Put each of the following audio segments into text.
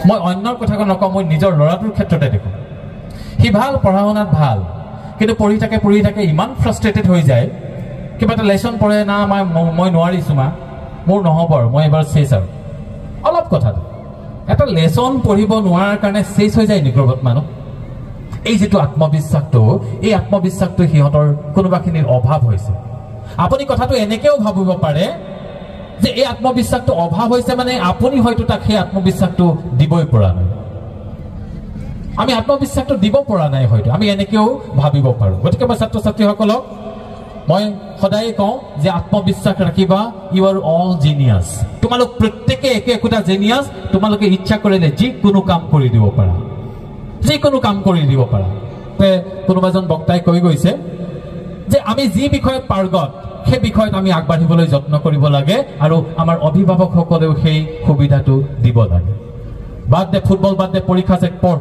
মই অন্যৰ কথা নকওঁ, মই নিজৰ ল'ৰাটোৰ ক্ষেত্ৰতে দেখোঁ। সি ভাল, পঢ়া শুনাত ভাল, কিন্তু পঢ়ি থাকে ইমান ফ্ৰাষ্ট্ৰেটেড হৈ যায়। কিবা এটা লেচন পঢ়ে না, মই নোৱাৰিছোঁ মা, মোৰ নহ'ব আৰু মই এবাৰ চেছ আৰু অলপ কথাটো এটা লেচন পঢ়িব নোৱাৰাৰ কাৰণে চেছ হৈ যায় নিগ্ৰবত মানুহ। এই যিটো আত্মবিশ্বাসটো, এই আত্মবিশ্বাসটো সিহঁতৰ কোনোবাখিনিৰ অভাৱ হৈছে। আপুনি কথাটো এনেকেও ভাবিব পাৰে যে এই আত্মবিশ্বাসটো অভাৱ হৈছে মানে আপুনি হয়তো তাক সেই আত্মবিশ্বাসটো দিবই পৰা নাই। আমি আত্মবিশ্বাসটো দিব পৰা নাই হয়তো, আমি এনেকেও ভাবিব পাৰোঁ। গতিকে মই ছাত্ৰ ছাত্ৰীসকলক মই সদায় কওঁ যে আত্মবিশ্বাস ৰাখিবা, ইউ আৰ অল জিনিয়াছ। তোমালোক প্ৰত্যেকে একোটা জিনিয়াছ। তোমালোকে ইচ্ছা কৰিলে যিকোনো কাম কৰি দিব পাৰা, যিকোনো কাম কৰি দিব পাৰা। কোনোবা এজন বক্তাই কৈ গৈছে যে আমি যি বিষয়ত পাৰ্গত সেই বিষয়ত আমি আগবাঢ়িবলৈ যত্ন কৰিব লাগে, আৰু আমাৰ অভিভাৱকসকলেও সেই সুবিধাটো দিব লাগে। বাদ দে ফুটবল, বাদ দে পৰীক্ষা চেক পঢ়,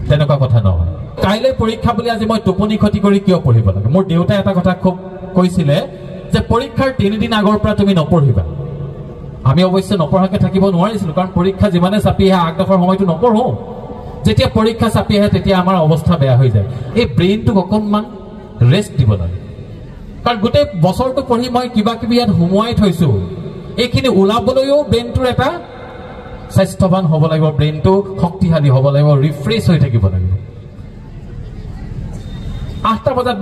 তেনেকুৱা কথা নহয়। কাইলৈ পৰীক্ষা বুলি আজি মই টোপনি ক্ষতি কৰি কিয় পঢ়িব লাগে? মোৰ দেউতাই এটা কথা খুব কৈছিলে যে পৰীক্ষাৰ 3 দিন আগৰ পৰা তুমি নপঢ়িবা। আমি অৱশ্যে নপঢ়াকে থাকিব নোৱাৰিছিলোঁ, কাৰণ পৰীক্ষা যিমানে চাপি আহে আগডোখৰ সময়টো নপঢ়ো। যেতিয়া পৰীক্ষা চাপি আহে তেতিয়া আমাৰ অৱস্থা বেয়া হৈ যায়। এই ব্ৰেইনটোক অকণমান ৰেষ্ট দিব লাগে, কাৰণ গোটেই বছৰটো পঢ়ি মই কিবা কিবি ইয়াত সোমোৱাই থৈছোঁ। এইখিনি ওলাবলৈও ব্ৰেইনটোৰ এটা স্বাস্থ্যৱান হ'ব লাগিব, ব্ৰেইনটো শক্তিশালী হ'ব লাগিব, ৰিফ্ৰেছ হৈ থাকিব লাগিব। 8টা বজাত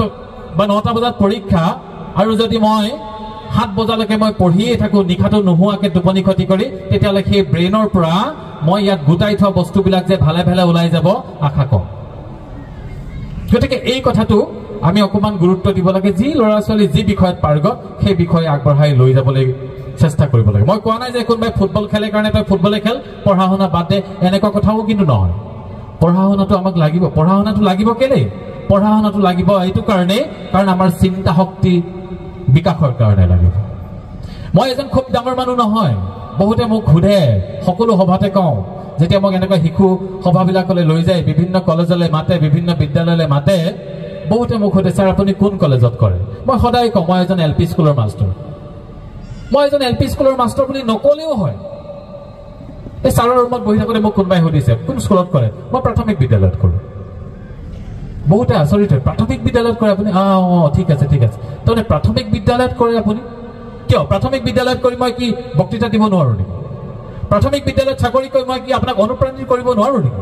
বা 9টা বজাত পৰীক্ষা, আৰু যদি মই 7 বজালৈকে মই পঢ়িয়ে থাকোঁ নিশাটো নোহোৱাকৈ টোপনি ক্ষতি কৰি, তেতিয়াহ'লে সেই ব্ৰেইনৰ পৰা মই ইয়াত গোটাই থোৱা বস্তুবিলাক যে ভালে ভালে ওলাই যাব আশা কম। গতিকে এই কথাটো আমি অকণমান গুৰুত্ব দিব লাগে। যি ল'ৰা ছোৱালী যি বিষয়ত পাৰ্গত সেই বিষয়ে আগবঢ়াই লৈ যাবলৈ চেষ্টা কৰিব লাগে। মই কোৱা নাই যে কোনোবাই ফুটবল খেলে কাৰণে তই ফুটবলে খেল, পঢ়া শুনা বাদ দে, এনেকুৱা কথাও কিন্তু নহয়। পঢ়া শুনাটো আমাক লাগিব। পঢ়া শুনাটো লাগিব কেলেই? পঢ়া শুনাটো লাগিব এইটো কাৰণেই, কাৰণ আমাৰ চিন্তা শক্তি বিকাশৰ কাৰণে লাগিব। মই এজন খুব ডাঙৰ মানুহ নহয়। বহুতে মোক সোধে, সকলো সভাতে কওঁ, যেতিয়া মোক এনেকুৱা শিশু সভাবিলাকলৈ লৈ যায়, বিভিন্ন কলেজলৈ মাতে, বিভিন্ন বিদ্যালয়লৈ মাতে, বহুতে মোক সোধে, ছাৰ আপুনি কোন কলেজত কৰে? মই সদায় কওঁ মই এজন LP স্কুলৰ মাষ্টৰ। মই এজন LP স্কুলৰ মাষ্টৰ বুলি নকলেও হয়। এই ছাৰৰ ৰুমত বহি থাকোঁতে মোক কোনোবাই সুধিছে কোন স্কুলত কৰে? মই প্ৰাথমিক বিদ্যালয়ত কৰোঁ। বহুতে আচৰিত হয়, প্ৰাথমিক বিদ্যালয়ত কৰে আপুনি? ঠিক আছে ঠিক আছে। তাৰমানে প্ৰাথমিক বিদ্যালয়ত কৰে আপুনি? কিয় প্ৰাথমিক বিদ্যালয়ত কৰি মই কি বক্তৃতা দিব নোৱাৰোঁ নেকি? প্ৰাথমিক বিদ্যালয়ত চাকৰি কৰি মই কি আপোনাক অনুপ্ৰাণিত কৰিব নোৱাৰোঁ নেকি?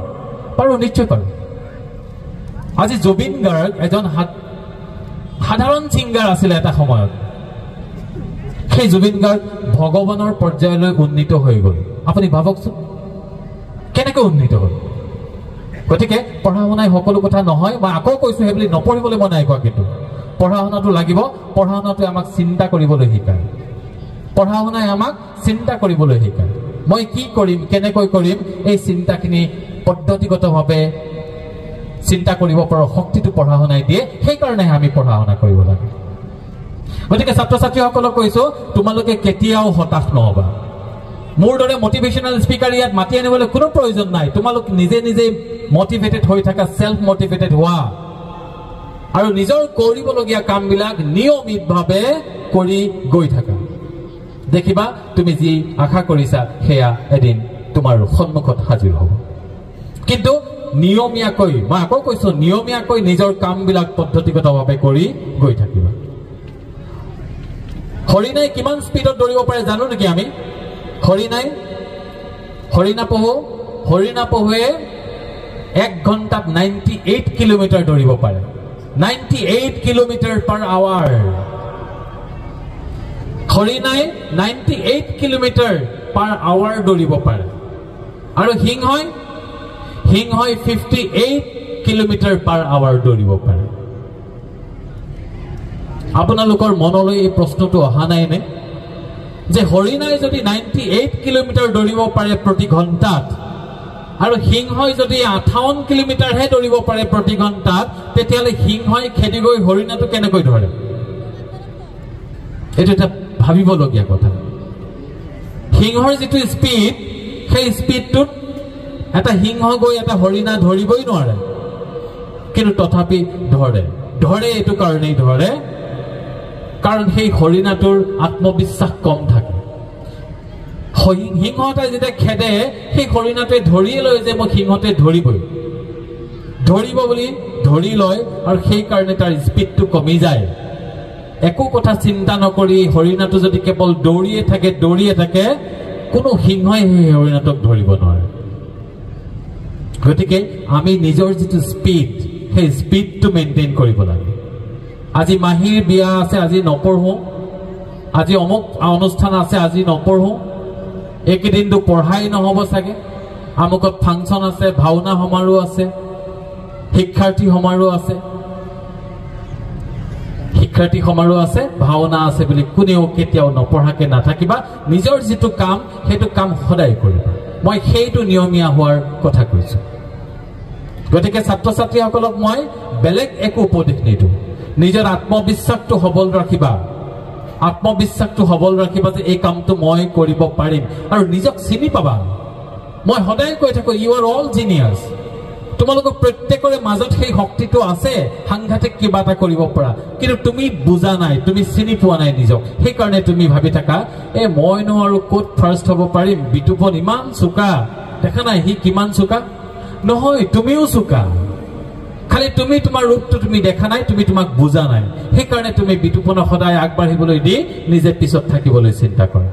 পাৰোঁ, নিশ্চয় পাৰোঁ। আজি জুবিন গাৰ্গ এজন সাধাৰণ ছিংগাৰ আছিলে এটা সময়ত। সেই জুবিন গাৰ্গ ভগৱানৰ পৰ্যায়লৈ উন্নীত হৈ গ'ল। আপুনি ভাবকচোন কেনেকৈ উন্নীত হ'ল। গতিকে পঢ়া শুনাই সকলো কথা নহয়। মই আকৌ কৈছোঁ সেইবুলি নপঢ়িবলৈ মই নাই কোৱা, কিন্তু পঢ়া শুনাটো লাগিব। পঢ়া শুনাটোৱে আমাক চিন্তা কৰিবলৈ শিকায়। পঢ়া শুনাই আমাক চিন্তা কৰিবলৈ শিকায়। মই কি কৰিম, কেনেকৈ কৰিম, এই চিন্তাখিনি পদ্ধতিগতভাৱে চিন্তা কৰিব পাৰোঁ শক্তিটো পঢ়া শুনাই দিয়ে। সেইকাৰণেহে আমি পঢ়া শুনা কৰিব লাগে। গতিকে ছাত্ৰ ছাত্ৰীসকলক কৈছোঁ, তোমালোকে কেতিয়াও হতাশ নহবা। মোৰ দৰে মটিভেশ্যনেল স্পিকাৰ ইয়াত মাতি আনিবলৈ কোনো প্ৰয়োজন নাই। তোমালোক নিজে নিজে মটিভেটেড হৈ থাকা, সেলফ মটিভেটেড হোৱা, আৰু নিজৰ কৰিবলগীয়া কামবিলাক নিয়মিতভাৱে কৰি গৈ থাকা। দেখিবা তুমি যি আশা কৰিছা সেয়া এদিন তোমাৰ সন্মুখত হাজিৰ হ'ব। কিন্তু নিয়মীয়াকৈ, মই আকৌ কৈছোঁ, নিয়মীয়াকৈ নিজৰ কামবিলাক পদ্ধতিগতভাৱে কৰি গৈ থাকিবা। হৰিণাই কিমান স্পীডত দৌৰিব পাৰে জানো নেকি আমি? হৰিণা পহুৱে 1 ঘণ্টাত 98 কিলোমিটাৰ দৌৰিব পাৰে। 98 কিলোমিটাৰ/আৱাৰ। হৰিণাই 98 কিলোমিটাৰ/আৱাৰ দৌৰিব পাৰে। আৰু সিংহই 58 কিলোমিটাৰ/আৱাৰ দৌৰিব পাৰে। আপোনালোকৰ মনলৈ এই প্ৰশ্নটো অহা নাইনে যে হৰিণাই যদি 98 কিলোমিটাৰ দৌৰিব পাৰে প্ৰতি ঘণ্টাত, আৰু সিংহই যদি 58 কিলোমিটাৰহে দৌৰিব পাৰে প্ৰতি ঘণ্টাত, তেতিয়াহ'লে সিংহই খেদি গৈ হৰিণাটো কেনেকৈ ধৰে? এইটো এটা ভাবিবলগীয়া কথা। সিংহৰ যিটো স্পীড, সেই স্পীডটোত এটা সিংহ গৈ এটা হৰিণা ধৰিবই নোৱাৰে, কিন্তু তথাপি ধৰে। এইটো কাৰণেই ধৰে কাৰণ সেই হৰিণাটোৰ আত্মবিশ্বাস কম থাকে। সিংহ এটাই যেতিয়া খেদে সেই হৰিণাটোৱে ধৰিয়ে লয় যে মোক সিংহটোৱে ধৰিবই, ধৰিব বুলি ধৰি লয় আৰু সেইকাৰণে তাৰ স্পীডটো কমি যায়। একো কথা চিন্তা নকৰি হৰিণাটো যদি কেৱল দৌৰিয়ে থাকে কোনো সিংহই সেই হৰিণাটোক ধৰিব নোৱাৰে। গতিকে আমি নিজৰ যিটো স্পীড সেই স্পীডটো মেইনটেইন কৰিব লাগে। আজি মাহীৰ বিয়া আছে, আজি নপঢ়ো, আজি অমুক অনুষ্ঠান আছে, আজি নপঢ়ো, এইকেইদিনটো পঢ়াই নহ'ব চাগে, আমুকত ফাংচন আছে, ভাওনা সমাৰোহ আছে, শিক্ষাৰ্থী সমাৰোহ আছে, ভাওনা আছে বুলি কোনেও কেতিয়াও নপঢ়াকে নাথাকিবা। নিজৰ যিটো কাম সেইটো কাম সদায় কৰিবা। মই সেইটো নিয়মীয়া হোৱাৰ কথা কৈছো। গতিকে ছাত্ৰ ছাত্ৰীসকলক মই বেলেগ একো উপদেশ নিদিওঁ। নিজৰ আত্মবিশ্বাসটো সবল ৰাখিবা যে এই কামটো মই কৰিব পাৰিম আৰু নিজক চিনি পাবা। মই সদায় কৈ থাকো ইউ আৰ অল জিনিয়াছ। তোমালোকৰ প্ৰত্যেকৰে মাজত সেই শক্তিটো আছে সাংঘাতিক কিবা এটা কৰিব পৰা, কিন্তু তুমি বুজা নাই, তুমি চিনি পোৱা নাই নিজক। সেইকাৰণে তুমি ভাবি থাকা মইনো আৰু ক'ত ফাৰ্ষ্ট হ'ব পাৰিম, বিতুপন ইমান চোকা, দেখা নাই সি কিমান চোকা। নহয়, তুমিও চোকা, খালি তুমি তোমাৰ ৰূপটো তুমি দেখা নাই, তুমি তোমাক বুজা নাই। সেইকাৰণে তুমি বিতুপনক সদায় আগবাঢ়িবলৈ দি নিজে পিছত থাকিবলৈ চিন্তা কৰা।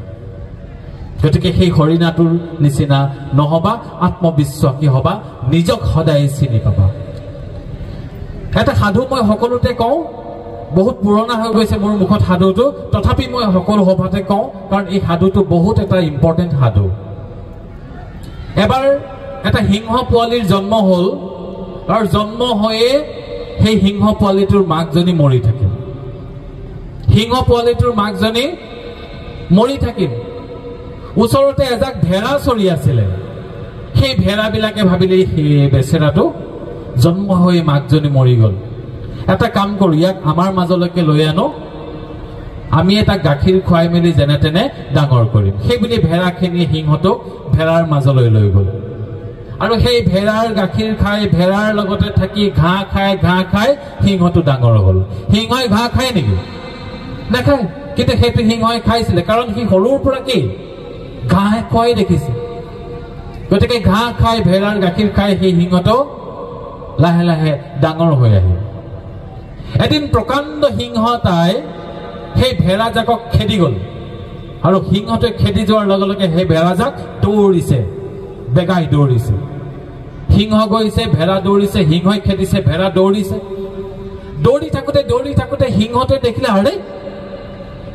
গতিকে সেই হৰিণাটোৰ নিচিনা নহবা, আত্মবিশ্বাসী হবা, নিজক সদায় চিনি পাবা। এটা সাধু মই সকলোতে কওঁ, বহুত পুৰণা হৈ গৈছে মোৰ মুখত সাধুটো, তথাপি মই সকলো সভাতে কওঁ, কাৰণ এই সাধুটো বহুত এটা ইম্পৰ্টেণ্ট সাধু। এবাৰ এটা সিংহ পোৱালিৰ জন্ম হ'ল আৰু জন্ম হৈয়ে সেই সিংহ পোৱালিটোৰ মাকজনী মৰি থাকিল। সিংহ পোৱালিটোৰ মাকজনী মৰি থাকিল। ওচৰতে এজাক ভেড়া চৰি আছিলে। সেই ভেড়াবিলাকে ভাবিলে সেই বেচেৰাটো জন্ম হৈ মাকজনী মৰি গ'ল, এটা কাম কৰো, ইয়াক আমাৰ মাজলৈকে লৈ আনো, আমি এটা গাখীৰ খুৱাই মেলি যেনে তেনে ডাঙৰ কৰিম। সেইবুলি ভেড়াখিনিয়ে সিংহটোক ভেড়াৰ মাজলৈ লৈ গ'ল আৰু সেই ভেড়াৰ গাখীৰ খাই, ভেড়াৰ লগতে থাকি ঘাঁহ খাই সিংহটো ডাঙৰ হ'ল। সিংহই ঘাঁহ খায় নেকি? নাখায়, কিন্তু সেইটো সিংহই খাইছিলে, কাৰণ সি সৰুৰ পৰা কি ঘাঁহ খুৱাই দেখিছে। গতিকে ঘাঁহ খাই, ভেড়াৰ গাখীৰ খাই সেই সিংহটো লাহে লাহে ডাঙৰ হৈ আহিল। এদিন প্ৰকাণ্ড সিংহ এটাই সেই ভেড়াজাকক খেদি গ'ল আৰু সিংহটোৱে খেদি যোৱাৰ লগে লগে সেই ভেড়াজাক দৌৰিছে, বেগাই দৌৰিছে। সিংহ গৈছে, ভেড়া দৌৰিছে, সিংহই খেদিছে, ভেড়া দৌৰিছে। দৌৰি থাকোঁতে সিংহটোৱে দেখিলে, আৰে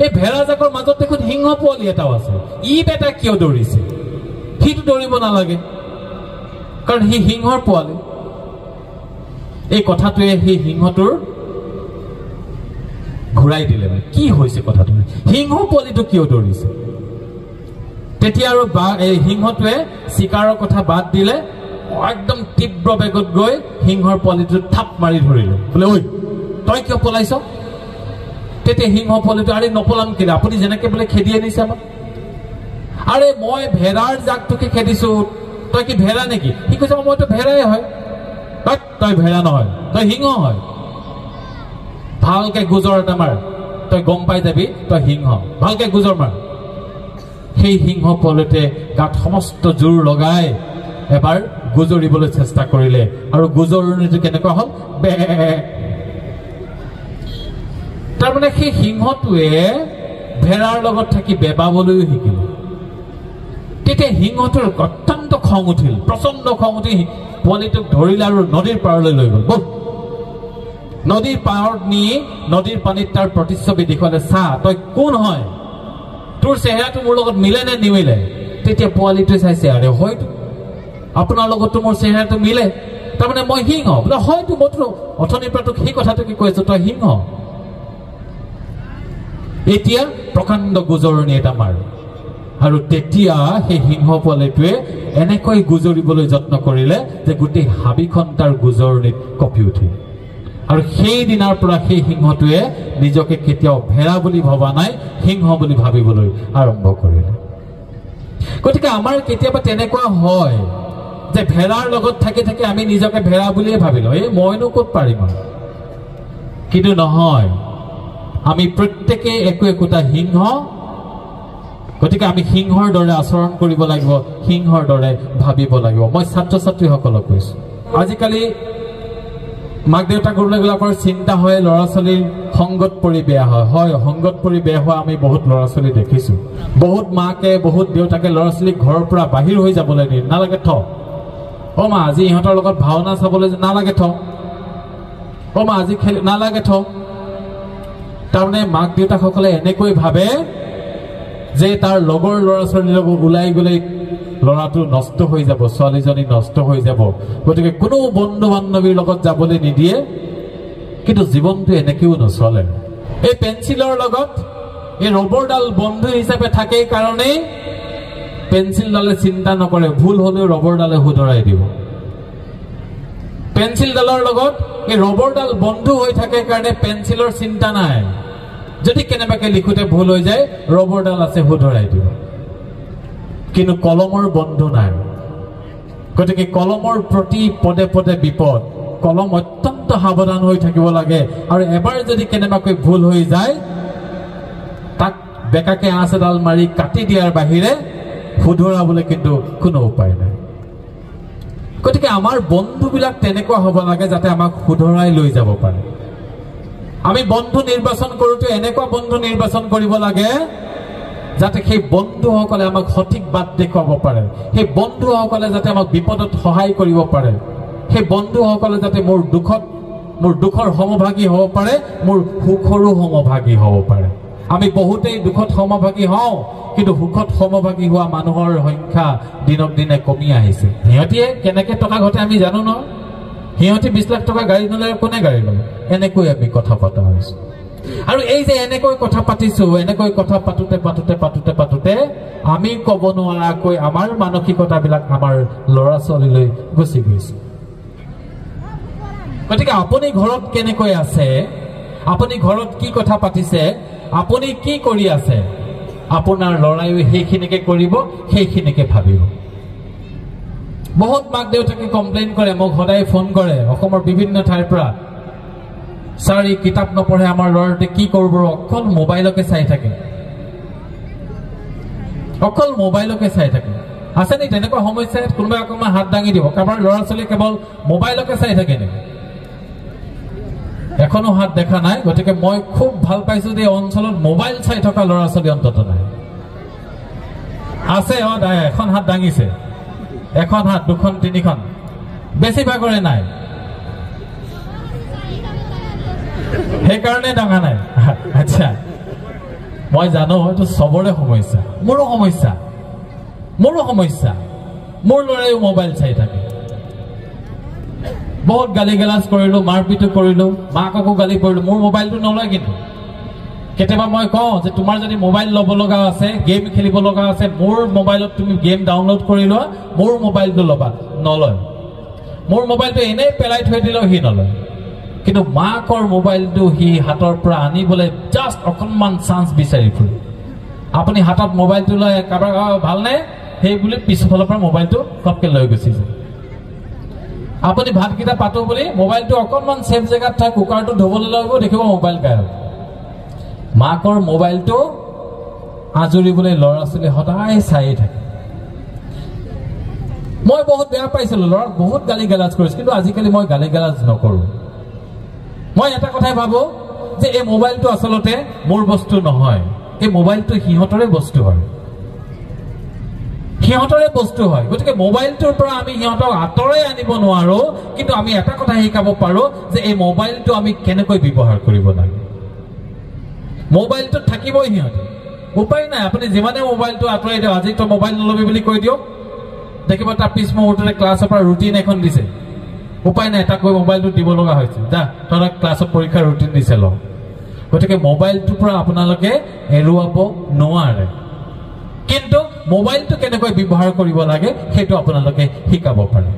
এই ভেড়াজাকৰ মাজত দেখোন সিংহ পোৱালি এটাও আছে, ই বেটা কিয় দৌৰিছে? সিটো দৌৰিব নালাগে, কাৰণ সি সিংহৰ পোৱালি। এই কথাটোৱে সেই সিংহটোৰ ঘূৰাই দিলে। কি হৈছে কথাটো? সিংহ পোৱালিটো কিয় দৌৰিছে? তেতিয়া আৰু এই সিংহটোৱে চিকাৰৰ কথা বাদ দিলে, একদম তীব্ৰ বেগত গৈ সিংহৰ পোৱালিটো থাপ মাৰি ধৰিলে, বোলে ঐ তই কিয় পলাইছ? তেতিয়া সিংহ পোৱালিটো, আৰে নপলাম কিয়, আপুনি যেনেকে বোলে খেদি আনিছে আমাক। আৰে মই ভেড়াৰ জাকটোকে খেদিছো, তই কি ভেড়া নেকি? সি কৈছে মইতো ভেড়াই হয়। তই ভেড়া নহয়, তই সিংহ হয়। ভালকে গুজৰ এটা মাৰ, তই গম পাই যাবি তই সিংহ, ভালকে গুজৰ মাৰ। সেই সিংহ পোৱালিটোৱে গাত সমস্ত জোৰ লগাই এবাৰ গুজৰিবলৈ চেষ্টা কৰিলে আৰু গুজৰণিটো কেনেকুৱা হ'ল? তাৰমানে সেই সিংহটোৱে ভেড়াৰ লগত থাকি বেবাবলৈও শিকিল। তেতিয়া সিংহটোৰ অত্যন্ত খং উঠিল, প্ৰচণ্ড খং উঠি পোৱালিটোক ধৰিলে আৰু নদীৰ পাৰলৈ লৈ গ'ল। নদীৰ পাৰত নি নদীৰ পানীত তাৰ প্ৰতিচ্ছবি দেখুৱালে, চা তই কোন হয়, তোৰ চেহেৰাটো মোৰ লগত মিলে নে নিমিলে? তেতিয়া পোৱালিটোৱে চাইছে, আৰে হয়তো আপোনাৰ লগততো মোৰ চেহেৰাটো মিলে, তাৰমানে মই সিংহ। বোলে হয়তো, মইতো অথনিৰ পৰা তোক সেই কথাটোকে কৈ আছো, তই সিংহ। এতিয়া প্ৰকাণ্ড গুজৰণি এটা মাৰ। আৰু তেতিয়া সেই সিংহ পোৱালিটোৱে এনেকৈ গুজৰিবলৈ যত্ন কৰিলে যে গোটেই হাবিখন তাৰ গুজৰণিত কঁপি উঠিল। আৰু সেই দিনাৰ পৰা সেই সিংহটোৱে নিজকে কেতিয়াও ভেড়া বুলি ভবা নাই, সিংহ বুলি ভাবিবলৈ আৰম্ভ কৰিলে। গতিকে আমাৰ কেতিয়াবা তেনেকুৱা হয় যে ভেড়াৰ লগত থাকি থাকি আমি নিজকে ভেড়া বুলিয়ে ভাবিলো, এই মইনো ক'ত পাৰিম। কিন্তু নহয়, আমি প্ৰত্যেকে একো একোটা সিংহ। গতিকে আমি সিংহৰ দৰে আচৰণ কৰিব লাগিব, সিংহৰ দৰে ভাবিব লাগিব। মই ছাত্ৰ ছাত্ৰীসকলক কৈছোঁ, আজিকালি মাক দেউতাকবিলাকৰ চিন্তা হয় ল'ৰা ছোৱালীৰ সংগত পৰি বেয়া হয়। হয়, সংগত পৰি বেয়া হোৱা আমি বহুত ল'ৰা ছোৱালী দেখিছোঁ। বহুত মাকে বহুত দেউতাকে ল'ৰা ছোৱালীক ঘৰৰ পৰা বাহিৰ হৈ যাবলৈ দিয়ে, নালাগে থ। অ' মা আজি ইহঁতৰ লগত ভাওনা চাবলৈ নালাগে থ। অ' মা আজি খেল নালাগে থ। তাৰমানে মাক দেউতাকসকলে এনেকৈ ভাবে যে তাৰ লগৰ ল'ৰা ছোৱালীৰ লগত ওলাই গ'লে ল'ৰাটো নষ্ট হৈ যাব, ছোৱালীজনী নষ্ট হৈ যাব, গতিকে কোনো বন্ধু বান্ধৱীৰ লগত যাবলৈ নিদিয়ে। কিন্তু জীৱনটো এনেকেও নচলে। এই পেঞ্চিলৰ লগত এই ৰবৰডাল বন্ধু হিচাপে থাকে কাৰণেই পেঞ্চিলডালে চিন্তা নকৰে, ভুল হ'লেও ৰবৰডালে শুধৰাই দিব। পেঞ্চিলডালৰ লগত এই ৰবৰডাল বন্ধু হৈ থাকে কাৰণে পেঞ্চিলৰ চিন্তা নাই। যদি কেনেবাকে লিখোতে ভুল হৈ যায়, ৰবৰডাল আছে শুধৰাই দিব। কিন্তু কলমৰ বন্ধু নাই। গতিকে কলমৰ প্ৰতি পদে পদে বিপদ। কলম অত্যন্ত সাৱধান হৈ থাকিব লাগে, আৰু এবাৰ যদি কেনেবাকৈ ভুল হৈ যায়, তাক বেকাকে আঁচ এডাল মাৰি কাটি দিয়াৰ বাহিৰে শুধৰাবলৈ কিন্তু কোনো উপায় নাই। গতিকে আমাৰ বন্ধুবিলাক তেনেকুৱা হ'ব লাগে যাতে আমাক শুধৰাই লৈ যাব পাৰে। আমি বন্ধু নিৰ্বাচন কৰোঁতে এনেকুৱা বন্ধু নিৰ্বাচন কৰিব লাগে যাতে সেই বন্ধুসকলে আমাক সঠিক বাট দেখুৱাব পাৰে, সেই বন্ধুসকলে যাতে আমাক বিপদত সহায় কৰিব পাৰে, সেই বন্ধুসকলে যাতে মোৰ দুখৰ সমভাগী হ'ব পাৰে, মোৰ সুখৰো সমভাগী হ'ব পাৰে। আমি বহুতেই দুখত সমভাগী হওঁ, কিন্তু সুখত সমভাগী হোৱা মানুহৰ সংখ্যা দিনক দিনে কমি আহিছে। সিহঁতিয়ে কেনেকে টকা ঘটে আমি জানো ন। সিহঁতি 20 লাখ টকা গাড়ী নলে কোনে গাড়ী ল'ব? এনেকৈ আমি কথা পতা হৈছো। আৰু এই যে এনেকৈ কথা পাতিছো, এনেকৈ কথা পাতোতে পাতোতে পাতোতে পাতোতে আমি ক'ব নোৱাৰাকৈ আমাৰ মানসিকতাবিলাক আমাৰ ল'ৰা ছোৱালীলৈ গুচি গৈছে। গতিকে আপুনি ঘৰত কেনেকৈ আছে, আপুনি ঘৰত কি কথা পাতিছে, আপুনি কি কৰি আছে, আপোনাৰ ল'ৰাইও সেইখিনিকে কৰিব, সেইখিনিকে ভাবিব। বহুত মাক দেউতাকে কমপ্লেইন কৰে, মোক সদায় ফোন কৰে অসমৰ বিভিন্ন ঠাইৰ পৰা, ছাৰ এই কিতাপ নপঢ়ে, আমাৰ ল'ৰাটোৱে কি কৰিব, অকল মোবাইলকে চাই থাকে, অকল মোবাইলকে চাই থাকে। আছে নি তেনেকুৱা সমস্যা? কোনোবাই অকণমান হাত দাঙি দিব। কাৰোবাৰ ল'ৰা ছোৱালী কেৱল মোবাইলকে চাই থাকে নেকি? এখনো হাত দেখা নাই। গতিকে মই খুব ভাল পাইছো যে অঞ্চলত মোবাইল চাই থকা ল'ৰা ছোৱালী অন্তত নাই। আছে, এখন হাত দাঙিছে, এখন হাত, দুখন, তিনিখন, বেছিভাগৰে নাই, সেইকাৰণে ডাঙা নাই। আচ্ছা, মই জানো এইটো চবৰে সমস্যা, মোৰো সমস্যা, মোৰ ল'ৰাইও মোবাইল চাই থাকে। বহুত গালি গালাজ কৰিলো, মাৰপিটো কৰিলো, মাককো গালি কৰিলো, মোৰ মোবাইলটো নলয়। কিন্তু কেতিয়াবা মই কওঁ যে তোমাৰ যদি মোবাইল ল'ব লগা আছে, গেম খেলিব লগা আছে, মোৰ মোবাইলত তুমি গেম ডাউনলোড কৰি লোৱা, মোৰ মোবাইলটো ল'বা। নলয়। মোৰ মোবাইলটো এনেই পেলাই থৈ দিলেও সি নলয়। কিন্তু মাকৰ মোবাইলটো সি হাতৰ পৰা আনিবলৈ জাষ্ট অকণমান চান্স বিচাৰি ফুৰে। আপুনি হাতত মোবাইলটো লৈ কাৰোবাৰ ভালনে সেই বুলি পিছফালৰ পৰা মোবাইলটো কপকে লৈ গুচি যায়। আপুনি ভাতকেইটা পাতো বুলি মোবাইলটো অকণমান ছেফ জেগাত থৈ কুকাৰটো ধুবলৈ লাগিব, দেখিব মোবাইল গায়ব। মাকৰ মোবাইলটো আজৰিবলৈ ল'ৰা ছোৱালী সদায় চায়ে থাকে। মই বহুত বেয়া পাইছিলো, ল'ৰাক বহুত গালি গালাজ কৰিছো, কিন্তু আজিকালি মই গালি গালাজ নকৰো। মই এটা কথাই ভাবো যে এই মোবাইলটো আচলতে মোৰ বস্তু নহয়, এই মোবাইলটো সিহঁতৰে বস্তু হয়, সিহঁতৰে বস্তু হয়। গতিকে মোবাইলটোৰ পৰা আমি সিহঁতক আঁতৰাই আনিব নোৱাৰো, কিন্তু আমি এটা কথা শিকাব পাৰো যে এই মোবাইলটো আমি কেনেকৈ ব্যৱহাৰ কৰিব লাগে। মোবাইলটোত থাকিবই সিহঁতে, উপায় নাই। আপুনি যিমানে মোবাইলটো আঁতৰাই দিয়ক, আজি তই মোবাইল নলবি বুলি কৈ দিয়ক, দেখিব তাৰ পিছ মুহূৰ্ততে ক্লাছৰ পৰা ৰুটিন এখন দিছে, উপায় নাই, তাক গৈ মোবাইলটো দিব লগা হৈছে, যা তহঁতক ক্লাছত পৰীক্ষাৰ ৰুটিন দিছে ল। গতিকে মোবাইলটোৰ পৰা আপোনালোকে এৰুৱাব নোৱাৰে, কিন্তু মোবাইলটো কেনেকৈ ব্যৱহাৰ কৰিব লাগে সেইটো আপোনালোকে শিকাব পাৰে।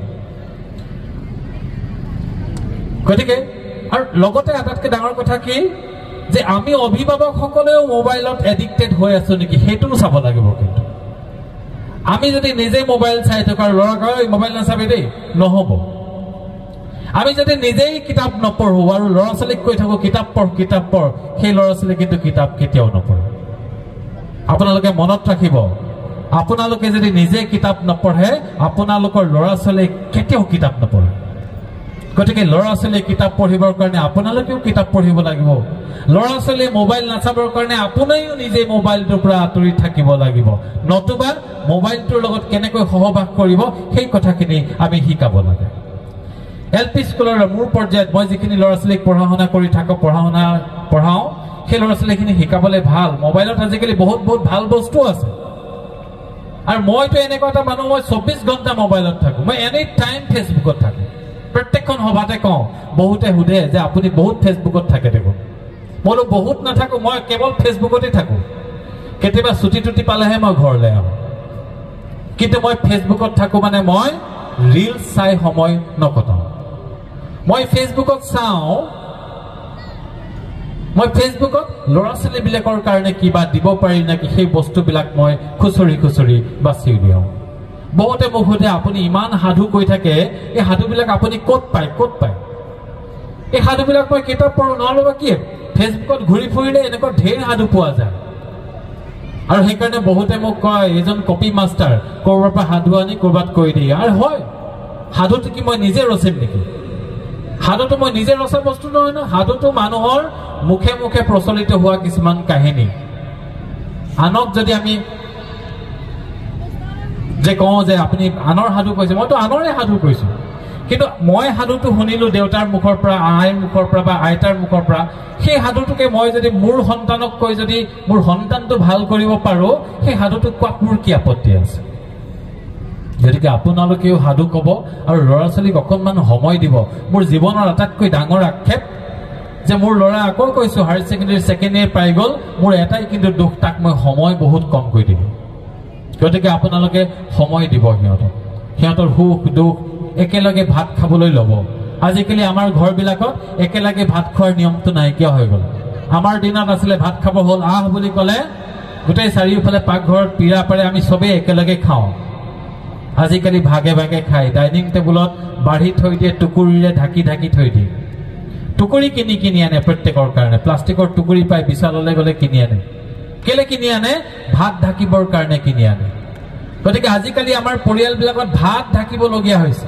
গতিকে আৰু লগতে আটাইতকৈ ডাঙৰ কথা কি যে আমি অভিভাৱকসকলেও মোবাইলত এডিক্টেড হৈ আছো নেকি সেইটোও চাব লাগিব। কিন্তু আমি যদি নিজে মোবাইল চাই থকা ল'ৰাক মোবাইল নাচাবি দেই, নহ'ব। আমি যদি নিজেই কিতাপ নপঢ়ো আৰু ল'ৰা ছোৱালীক কৈ থাকো কিতাপ পঢ়, সেই ল'ৰা ছোৱালী কিন্তু কিতাপ কেতিয়াও নপঢ়ে। আপোনালোকে মনত ৰাখিব আপোনালোকে যদি নিজে কিতাপ নপঢ়ে আপোনালোকৰ ল'ৰা ছোৱালীয়ে কেতিয়াও কিতাপ নপঢ়ে গতিকে ল'ৰা ছোৱালীয়ে কিতাপ পঢ়িবৰ কাৰণে আপোনালোকেও কিতাপ পঢ়িব লাগিব ল'ৰা ছোৱালীয়ে মোবাইল নাচাবৰ কাৰণে আপুনিও নিজে মোবাইলটোৰ পৰা আঁতৰি থাকিব লাগিব নতুবা মোবাইলটোৰ লগত কেনেকৈ সহবাস কৰিব সেই কথাখিনি আমি শিকাব লাগে এলপি স্কুলৰ মোৰ পৰ্যায়ত মই যিখিনি ল'ৰা ছোৱালীক পঢ়া-শুনা কৰি থাকো পঢ়াও সেই ল'ৰা ছোৱালীখিনি শিকাবলৈ ভাল মোবাইলত আজিকালি বহুত ভাল বস্তু আছে আৰু মইতো এনেকুৱা এটা মানুহ মই 24 ঘণ্টা মোবাইলত থাকো মই এনি টাইম ফেচবুকত থাকো প্ৰত্যেকখন সভাতে কওঁ বহুতে সুধে যে আপুনি বহুত ফেচবুকত থাকে দেখোন মই বহুত নাথাকো মই কেৱল ফেচবুকতে থাকো কেতিয়াবা ছুটি পালেহে মই ঘৰলৈ আহোঁ কিন্তু মই ফেচবুকত থাকো মানে মই ৰিলছ চাই সময় নকটাও মই ফেচবুকত চাওঁ মই ফেচবুকত ল'ৰা ছোৱালীবিলাকৰ কাৰণে কিবা দিব পাৰি নেকি সেই বস্তুবিলাক মই খুচৰি বাছি দিওঁ বহুতে মোক সুধে আপুনি ইমান সাধু কৈ থাকে এই সাধুবিলাক আপুনি ক'ত পায় এই সাধুবিলাক মই কিতাপ পঢ়ো নহ'লে কি ফেচবুকত ঘূৰি ফুৰিলে এনেকুৱা ঢেৰ সাধু পোৱা যায় আৰু সেইকাৰণে বহুতে মোক কয় এজন কপি মাষ্টাৰ ক'ৰবাৰ পৰা সাধু আনি ক'ৰবাত কৈ দিয়ে আৰু হয় সাধুটো কি মই নিজে ৰচিম নেকি সাধুটো মই নিজে ৰচা বস্তু নহয় ন সাধুটো মানুহৰ মুখে মুখে প্ৰচলিত হোৱা কিছুমান কাহিনী আনক যদি আমি যে কওঁ যে আপুনি আনৰ সাধু কৈছে মইতো আনৰে সাধু কৈছো কিন্তু মই সাধুটো শুনিলো দেউতাৰ মুখৰ পৰা আইৰ মুখৰ পৰা বা আইতাৰ মুখৰ পৰা সেই সাধুটোকে মই যদি মোৰ সন্তানক কৈ যদি মোৰ সন্তানটো ভাল কৰিব পাৰো সেই সাধুটো কোৱাত মোৰ কি আপত্তি আছে গতিকে আপোনালোকেও সাধু ক'ব আৰু ল'ৰা ছোৱালীক অকণমান সময় দিব মোৰ জীৱনৰ আটাইতকৈ ডাঙৰ আক্ষেপ যে মোৰ ল'ৰা আকৌ কৈছো হায়াৰ ছেকেণ্ডেৰী ছেকেণ্ড ইয়েৰ পাই গ'ল মোৰ এটাই কিন্তু দুখ তাক মই সময় বহুত কমকৈ দিম গতিকে আপোনালোকে সময় দিব সিহঁতৰ সুখ দুখ একেলগে ভাত খাবলৈ ল'ব আজিকালি আমাৰ ঘৰবিলাকত একেলগে ভাত খোৱাৰ নিয়মটো নাইকিয়া হৈ গ'ল আমাৰ দিনত আছিলে ভাত খাব হ'ল বুলি ক'লে গোটেই চাৰিওফালে পাকঘৰত পীৰা পাৰে আমি চবেই একেলগে খাওঁ আজিকালি ভাগে ভাগে খাই ডাইনিং টেবুলত বাঢ়ি থৈ দিয়ে টুকুৰিৰে ঢাকি থৈ দিয়ে টুকুৰি কিনি আনে প্ৰত্যেকৰ কাৰণে প্লাষ্টিকৰ টুকুৰি পাই বিশাললৈ গ'লে কিনি আনে কেলে কিনি আনে ভাত ঢাকিবৰ কাৰণে কিনি আনে গতিকে আজিকালি আমাৰ পৰিয়ালবিলাকত ভাত ঢাকিবলগীয়া হৈছে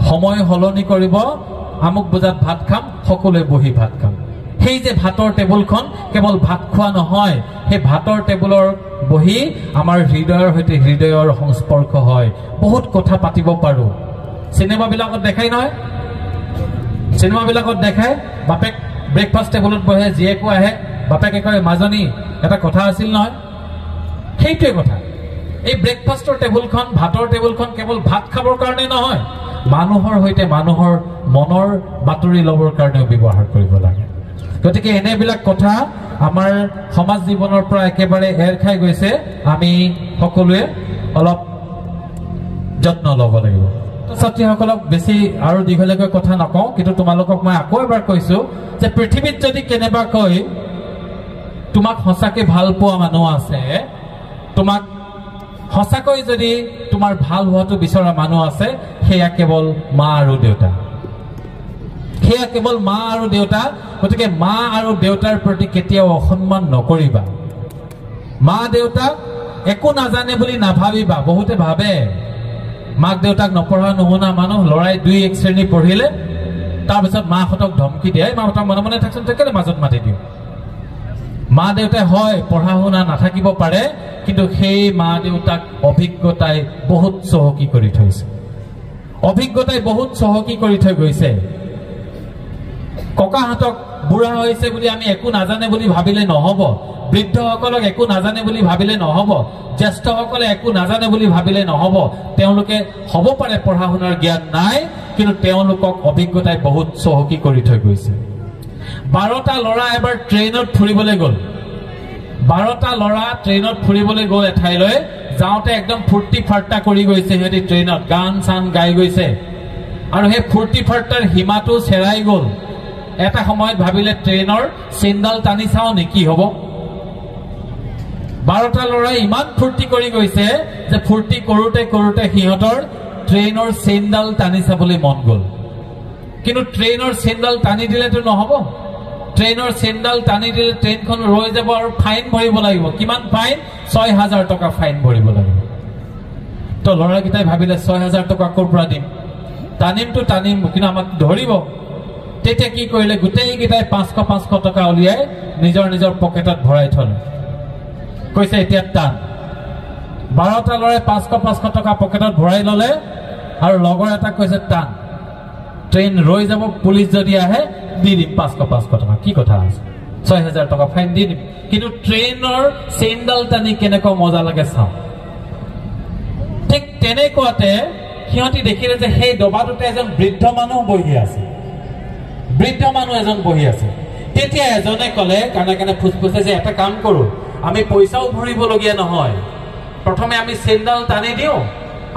সময় সলনি কৰিব আমুক বজাত ভাত খাম সকলোৱে বহি ভাত খাম সেই যে ভাতৰ টেবুলখন কেৱল ভাত খোৱা নহয় সেই ভাতৰ টেবুলৰ বহি আমাৰ হৃদয়ৰ সৈতে হৃদয়ৰ সংস্পৰ্শ হয় বহুত কথা পাতিব পাৰো চিনেমাবিলাকত দেখাই নহয় চিনেমাবিলাকত দেখায় বাপেক ব্ৰেকফাষ্ট টেবুলত বহে জীয়েকো আহে বাপেকে কয় মাজনী এটা কথা আছিল নহয় সেইটোৱে কথা এই ব্ৰেকফাষ্টৰ টেবুলখন ভাতৰ টেবুলখন কেৱল ভাত খাবৰ কাৰণে নহয় মানুহৰ সৈতে মানুহৰ মনৰ বাতৰি ল'বৰ কাৰণেও ব্যৱহাৰ কৰিব লাগে গতিকে এনেবিলাক কথা আমাৰ সমাজ জীৱনৰ পৰা একেবাৰে এৰ খাই গৈছে আমি সকলোৱে অলপ যত্ন ল'ব লাগিব ছাত্ৰীসকলক বেছি আৰু দীঘলীয়াকৈ কথা নকওঁ কিন্তু তোমালোকক মই আকৌ এবাৰ কৈছো যে পৃথিৱীত যদি কেনেবাকৈ তোমাক সঁচাকৈ ভাল পোৱা মানুহ আছে তোমাক সঁচাকৈ যদি তোমাৰ ভাল হোৱাটো বিচৰা মানুহ আছে সেয়া কেৱল মা আৰু দেউতা গতিকে মা আৰু দেউতাৰ প্ৰতি কেতিয়াও অসন্মান নকৰিবা মা দেউতাক একো নাজানে বুলি নাভাবিবা বহুতে ভাবে মাক দেউতাক নপঢ়া নুশুনা মানুহ লৰাই 2-1 শ্ৰেণী পঢ়িলে তাৰপিছত মাহঁতক ধমকি দিয়ে মাহঁতক মনে মনে থাকচোন কেলে মাজত মাতি দিওঁ মা দেউতাই হয় পঢ়া শুনা নাথাকিব পাৰে কিন্তু সেই মা দেউতাক অভিজ্ঞতাই বহুত চহকী কৰি থৈ গৈছে ককাহঁতক বুঢ়া হৈছে বুলি আমি একো নাজানে বুলি ভাবিলে নহ'ব বৃদ্ধসকলক একো নাজানে বুলি ভাবিলে নহ'ব জ্যেষ্ঠসকলে একো নাজানে বুলি ভাবিলে নহ'ব তেওঁলোকে হ'ব পাৰে পঢ়া শুনাৰ জ্ঞান নাই কিন্তু তেওঁলোকক অভিজ্ঞতাই বহুত চহকী কৰি থৈ গৈছে 12টা ল'ৰা এবাৰ ট্ৰেইনত ফুৰিবলৈ গ'ল এঠাইলৈ যাওঁতে একদম ফূৰ্তি ফাৰ্তা কৰি গৈছে সিহঁতি ট্ৰেইনত গান চান গাই গৈছে আৰু সেই ফূৰ্তি ফাৰ্তাৰ সীমাটো চেৰাই গ'ল এটা সময়ত ভাবিলে ট্ৰেইনৰ চেইনডাল টানি চাওঁ নেকি হ'ব 12টা ল'ৰাই ইমান ফূৰ্তি কৰি গৈছে যে ফূৰ্তি কৰোঁতে সিহঁতৰ ট্ৰেইনৰ চেইনডাল টানি চাবলৈ মন গ'ল কিন্তু ট্ৰেইনৰ চেইনডাল টানি দিলেতো নহ'ব ট্ৰেইনৰ চেণ্ডাল টানি দিলে ট্ৰেইনখন ৰৈ যাব আৰু ফাইন ভৰিব লাগিব কিমান ফাইন ৬,০০০ টকা ফাইন ভৰিব লাগিব তো ল'ৰাকেইটাই ভাবিলে ৬,০০০ টকা ক'ৰ পৰা দিম টানিম কিন্তু আমাক ধৰিব তেতিয়া কি কৰিলে গোটেইকেইটাই ৫০০ টকা উলিয়াই নিজৰ পকেটত ভৰাই থলে কৈছে এতিয়া টান ১২টা ল'ৰাই ৫০০ টকা পকেটত ভৰাই ললে আৰু লগৰ এটা কৈছে টান ট্ৰেইন ৰৈ যাব পুলিচ যদি আহে দি দিম ৫০০ টকা কি কথা আছে ৬,০০০ টকা ফাইন দি দিম কিন্তু ট্ৰেইনৰ চেণ্ডাল টানি কেনেকুৱা মজা লাগে চাওঁ ঠিক তেনেকুৱাতে সিহঁতি দেখিলে যে সেই ডবাটোতে এজন বৃদ্ধ মানুহ বহি আছে তেতিয়া এজনে ক'লে কানে ফুচফুচে যে এটা কাম কৰোঁ আমি পইচাও ভৰিবলগীয়া নহয় প্ৰথমে আমি চেণ্ডাল টানি দিওঁ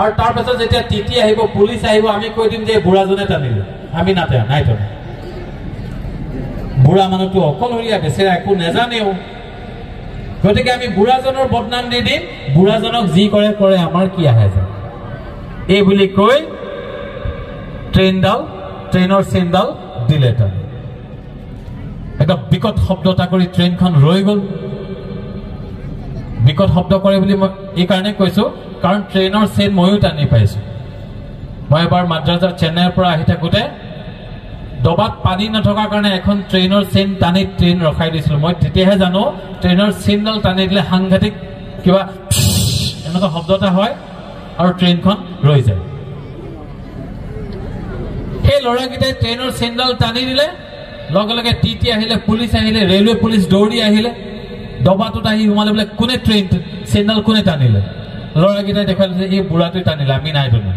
আৰু তাৰপিছত যেতিয়া টিটি আহিব পুলিচ আহিব আমি কৈ দিম যে বুঢ়াজনে টানিলে আমি নাই টানা বুঢ়া মানুহটো অকলশৰীয়া বেচেৰা একো নেজানেও গতিকে আমি বুঢ়াজনৰ বদনাম দি দিম বুঢ়াজনক যি কৰে আমাৰ কি আহে যায় এই বুলি কৈ ট্ৰেইনৰ চেণ্ডাল দিলে টানি এটা বিকট শব্দ এটা কৰি ট্ৰেইনখন ৰৈ গ'ল বিকট শব্দ কৰে বুলি মই এই কাৰণে কৈছো কাৰণ ট্ৰেইনৰ চেইন ময়ো টানি পাইছো মই এবাৰ মাদ্ৰাজৰ চেন্নাইৰ পৰা আহি থাকোঁতে ডবাত পানী নথকাৰ কাৰণে এখন ট্ৰেইনৰ চেইন টানি ট্ৰেইন ৰখাই দিছিলোঁ মই তেতিয়াহে জানো ট্ৰেইনৰ চেইনডাল টানি দিলে সাংঘাতিক কিবা এনেকুৱা শব্দ এটা হয় আৰু ট্ৰেইনখন ৰৈ যায় সেই ল'ৰাকেইটাই ট্ৰেইনৰ চেইনডাল টানি দিলে লগে লগে টিটি আহিলে পুলিচ আহিলে ৰেলৱে পুলিচ দৌৰি আহিলে ডবাটোত আহি সোমালে বোলে কোনে ট্ৰেইন চেইনডাল কোনে টানিলে ল'ৰাকেইটাই দেখালে যে এই বুঢ়াটোৱে টানিলে আমি নাই টানা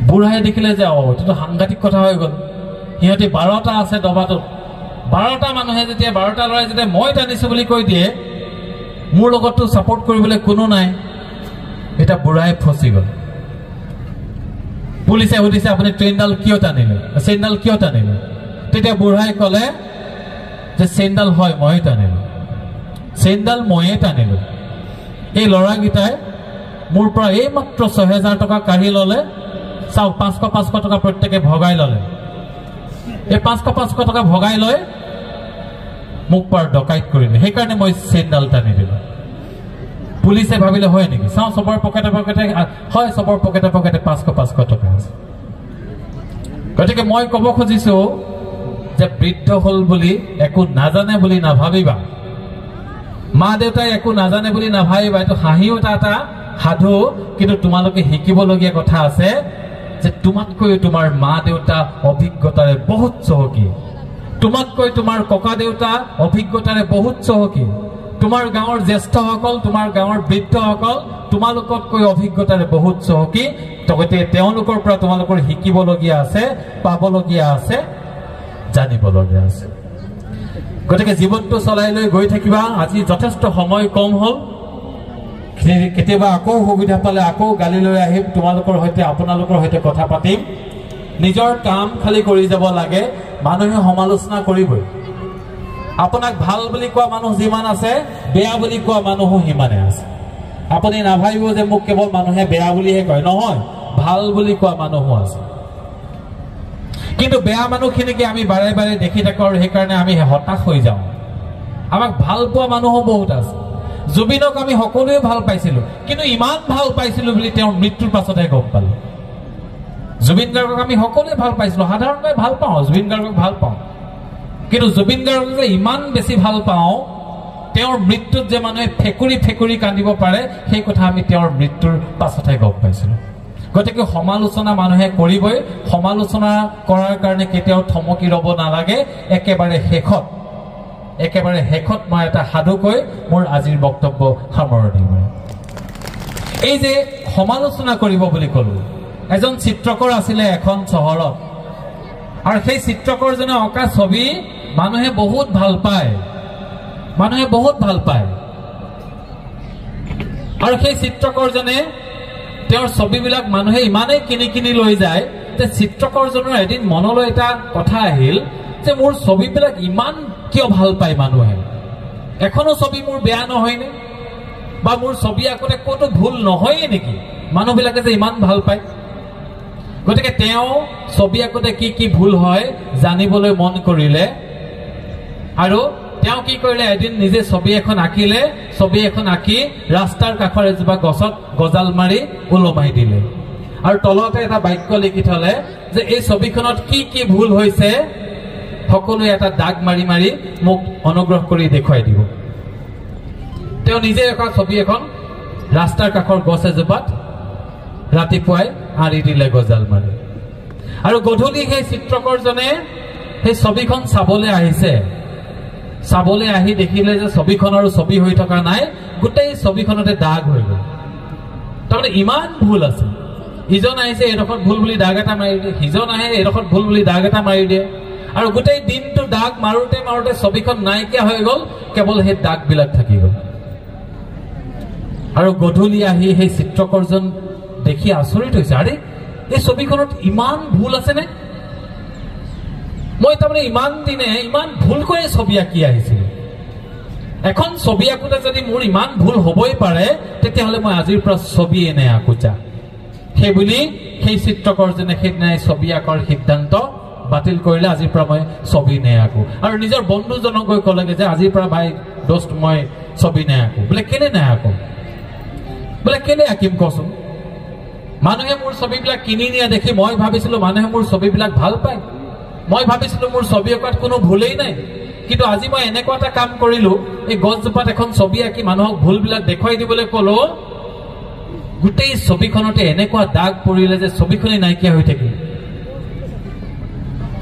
বুঢ়াই দেখিলে যে এইটোতো সাংঘাতিক কথা হৈ গ'ল সিহঁতি ১২টা আছে ডবাটোত ১২টা মানুহে যেতিয়া ১২টা ল'ৰাই যেতিয়া মই টানিছো বুলি কৈ দিয়ে মোৰ লগততো ছাপোৰ্ট কৰিবলৈ কোনো নাই এটা বুঢ়াই ফচি গ'ল পুলিচে সুধিছে আপুনি চেইনডাল কিয় টানিলে তেতিয়া বুঢ়াই ক'লে যে চেইনডাল হয় ময়ে টানিলো এই ল'ৰাকেইটাই মোৰ পৰা এই মাত্ৰ ৬,০০০ টকা কাঢ়ি ল'লে চাওক ৫০০ টকা প্ৰত্যেকে ভগাই ল'লে এই ৫০০ টকা ভগাই লৈ মোক পাৰ ডকাইত কৰিলে সেইকাৰণে মই চেইনডাল টানি দিলোঁ পুলিচে ভাবিলে হয় নেকি চাওঁ চবৰ পকেটে হয় চবৰ পকেটে ৫০০ টকা আছে গতিকে মই ক'ব খুজিছোঁ যে বৃদ্ধ হ'ল বুলি একো নাজানে বুলি নাভাবিবা মা দেউতাই একো নাজানে বুলি নাভাবিবা এইটো হাঁহিও এটা সাধু কিন্তু তোমালোকে শিকিবলগীয়া কথা আছে যে তোমাতকৈ তোমাৰ মা দেউতা অভিজ্ঞতাৰে বহুত চহকী তোমাতকৈ তোমাৰ ককা দেউতা অভিজ্ঞতাৰে বহুত চহকী তোমাৰ গাঁৱৰ জ্যেষ্ঠসকল তোমাৰ গাঁৱৰ বৃদ্ধসকল তোমালোকতকৈ অভিজ্ঞতাৰে বহুত চহকী গতিকে তেওঁলোকৰ পৰা তোমালোকৰ শিকিবলগীয়া আছে পাবলগীয়া আছে জানিবলগীয়া আছে গতিকে জীৱনটো চলাই লৈ গৈ থাকিবা আজি যথেষ্ট সময় কম হ'ল কেতিয়াবা আকৌ সুবিধা পালে আকৌ গালি লৈ আহিম তোমালোকৰ সৈতে আপোনালোকৰ সৈতে কথা পাতিম নিজৰ কাম খালি কৰি যাব লাগে মানুহে সমালোচনা কৰিবই আপোনাক ভাল বুলি কোৱা মানুহ যিমান আছে বেয়া বুলি কোৱা মানুহো সিমানে আছে আপুনি নাভাবিব যে মোক কেৱল মানুহে বেয়া বুলিহে কয় নহয় ভাল বুলি কোৱা মানুহো আছে কিন্তু বেয়া মানুহখিনিকে আমি বাৰে বাৰে দেখি থাকোঁ আৰু সেইকাৰণে আমি হতাশ হৈ যাওঁ আমাক ভাল পোৱা মানুহো বহুত আছে জুবিনক আমি সকলোৱে ভাল পাইছিলোঁ কিন্তু ইমান ভাল পাইছিলোঁ বুলি তেওঁৰ মৃত্যুৰ পাছতহে গম পালোঁ জুবিন গাৰ্গক আমি সকলোৱে ভাল পাইছিলোঁ সাধাৰণতে ভাল পাওঁ জুবিন গাৰ্গক ভাল পাওঁ কিন্তু জুবিন গাৰ্গক যে ইমান বেছি ভাল পাওঁ তেওঁৰ মৃত্যুত যে মানুহে ফেকুৰি কান্দিব পাৰে সেই কথা আমি তেওঁৰ মৃত্যুৰ পাছতহে গম পাইছিলোঁ গতিকে সমালোচনা মানুহে কৰিবই সমালোচনা কৰাৰ কাৰণে কেতিয়াও থমকি ৰ'ব নালাগে একেবাৰে শেষত মই এটা সাধু কৈ মোৰ আজিৰ বক্তব্য সামৰণি মাৰিম এই যে সমালোচনা কৰিব বুলি ক'লো এজন চিত্ৰকৰ আছিলে এখন চহৰত আৰু সেই চিত্ৰকৰজনে অঁকা ছবি মানুহে বহুত ভাল পায় আৰু সেই চিত্ৰকৰজনে তেওঁৰ ছবিবিলাক মানুহে ইমানেই কিনি লৈ যায় যে চিত্ৰকৰজনৰ এদিন মনলৈ এটা কথা আহিল যে মোৰ ছবিবিলাক ইমান কিয় ভাল পায় মানুহে এখনো ছবি মোৰ বেয়া নহয়নে বা মোৰ ছবি আকোতে ক'তো ভুল নহয়ে নেকি মানুহবিলাকে যে ইমান ভাল পায় গতিকে তেওঁ ছবি আকোতে কি ভুল হয় জানিবলৈ মন কৰিলে আৰু তেওঁ কি কৰিলে এদিন নিজে ছবি এখন আঁকিলে ছবি এখন আঁকি ৰাস্তাৰ কাষৰ এজোপা গছত গজাল মাৰি ওলমাই দিলে আৰু তলতে এটা বাক্য লিখি থলে যে এই ছবিখনত কি কি ভুল হৈছে সকলোৱে এটা দাগ মাৰি মাৰি মোক অনুগ্ৰহ কৰি দেখুৱাই দিব তেওঁ নিজে এখন ছবি এখন ৰাস্তাৰ কাষৰ গছ এজোপাত ৰাতিপুৱাই আঁৰি দিলে গজাল মাৰি আৰু গধূলি সেই চিত্ৰকৰজনে সেই ছবিখন চাবলৈ আহিছে চাবলৈ আহি দেখিলে যে ছবিখনৰ ছবি হৈ থকা নাই গোটেই ছবিখনতে দাগ হৈ গ'ল তাৰমানে ইমান ভুল আছে ইজন আহিছে এডোখৰত ভুল বুলি দাগ এটা মাৰি দিয়ে সিজন আহে এডোখৰত ভুল বুলি দাগ এটা মাৰি দিয়ে আৰু গোটেই দিনটো দাগ মাৰোতে মাৰোতে ছবিখন নাইকিয়া হৈ গ'ল কেৱল সেই দাগবিলাক থাকি গ'ল আৰু গধূলি আহি সেই চিত্ৰকৰজন দেখি আচৰিত হৈছে আৰে এই ছবিখনত ইমান ভুল আছেনে মই তাৰমানে ইমান দিনে ইমান ভুলকৈ ছবি আঁকি আহিছিলোঁ এখন ছবি আঁকোতে যদি মোৰ ইমান ভুল হ'বই পাৰে তেতিয়াহ'লে মই আজিৰ পৰা ছবি এনে আঁকোচা সেইবুলি সেই চিত্ৰকৰজনে সেইদিনাই ছবি আঁকাৰ সিদ্ধান্ত বাতিল কৰিলে আজিৰ পৰা মই ছবি নেআঁকো আৰু নিজৰ বন্ধুজনক গৈ ক'লেগে যে আজিৰ পৰা ভাই দোস্ত মই ছবি নেআঁকো বোলে কেলে নেআঁকো বোলে কেলে আঁকিম কচোন মানুহে মোৰ ছবিবিলাক কিনি নিয়া দেখি মই ভাবিছিলোঁ মানুহে মোৰ ছবিবিলাক ভাল পায় মই ভাবিছিলোঁ মোৰ ছবি অঁকাত কোনো ভুলেই নাই কিন্তু আজি মই এনেকুৱা এটা কাম কৰিলোঁ এই গছজোপাত এখন ছবি আঁকি মানুহক ভুলবিলাক দেখুৱাই দিবলৈ ক'লো গোটেই ছবিখনতে এনেকুৱা দাগ পৰিলে যে ছবিখনেই নাইকিয়া হৈ থাকিল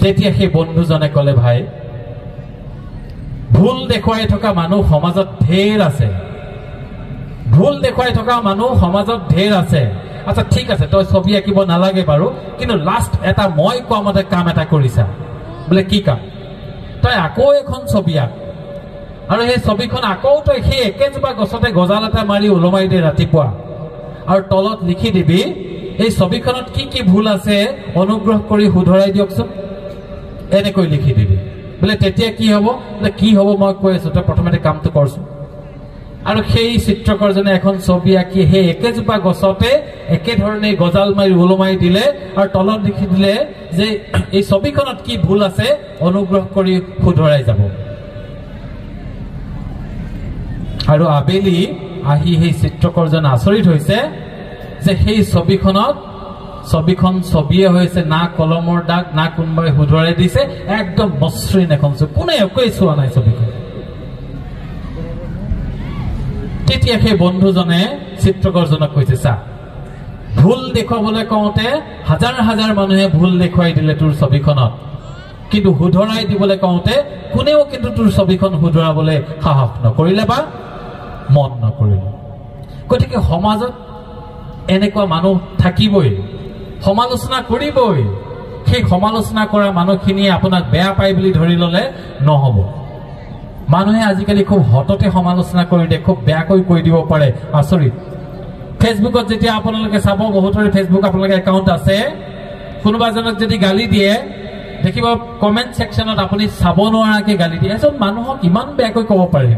তেতিয়া সেই বন্ধুজনে ক'লে ভাই ভুল দেখুৱাই থকা মানুহ সমাজত ঢেৰ আছে ভুল দেখুৱাই থকা মানুহ সমাজত ঢেৰ আছে আচ্ছা ঠিক আছে তই ছবি আঁকিব নালাগে বাৰু কিন্তু লাষ্ট এটা মই কোৱা মতে কাম এটা কৰিছা বোলে কি কাম তই আকৌ এখন ছবি আঁক আৰু সেই ছবিখন আকৌ তই সেই একেজোপা গছতে গজাল এটা মাৰি ওলমাই দে ৰাতিপুৱা আৰু তলত লিখি দিবি এই ছবিখনত কি কি ভুল আছে অনুগ্ৰহ কৰি শুধৰাই দিয়কচোন এনেকৈ লিখি দিবি বোলে তেতিয়া কি হ'ব বোলে কি হ'ব মই কৈ আছো তই প্ৰথমতে কামটো কৰচোন আৰু সেই চিত্ৰকৰজনে এখন ছবি আঁকি সেই একেজোপা গছতে একেধৰণে গজাল মাৰি ওলমাই দিলে আৰু তলত লিখি দিলে যে এই ছবিখনত কি ভুল আছে অনুগ্ৰহ কৰি শুধৰাই যাব আৰু আবেলি আহি সেই চিত্ৰকৰজন আচৰিত হৈছে যে সেই ছবিখন ছবিয়ে হৈছে না কলমৰ দাগ না কোনোবাই শুধৰাই দিছে একদম মসৃণ এখন কোনে একোৱে চোৱা নাই ছবিখন তেতিয়া সেই বন্ধুজনে চিত্ৰকৰজনক কৈছে চা ভুল দেখুৱাবলৈ কওঁতে হাজাৰ হাজাৰ মানুহে ভুল দেখুৱাই দিলে তোৰ ছবিখনত কিন্তু শুধৰাই দিবলৈ কওঁতে কোনেও কিন্তু তোৰ ছবিখন শুধৰাবলৈ সাহস নকৰিলে বা মন নকৰিলে গতিকে সমাজত এনেকুৱা মানুহ থাকিবই সমালোচনা কৰিবই সেই সমালোচনা কৰা মানুহখিনিয়ে আপোনাক বেয়া পায় বুলি ধৰি ল'লে নহ'ব মানুহে আজিকালি খুব হততে সমালোচনা কৰি দিয়ে খুব বেয়াকৈ কৈ দিব পাৰে আচৰিত ফেচবুকত যেতিয়া আপোনালোকে চাব বহুতৰে ফেচবুক আপোনালোকৰ একাউণ্ট আছে কোনোবা এজনক যদি গালি দিয়ে দেখিব কমেণ্ট ছেকশ্যনত আপুনি চাব নোৱাৰাকৈ গালি দিয়ে এজন মানুহক ইমান বেয়াকৈ ক'ব পাৰে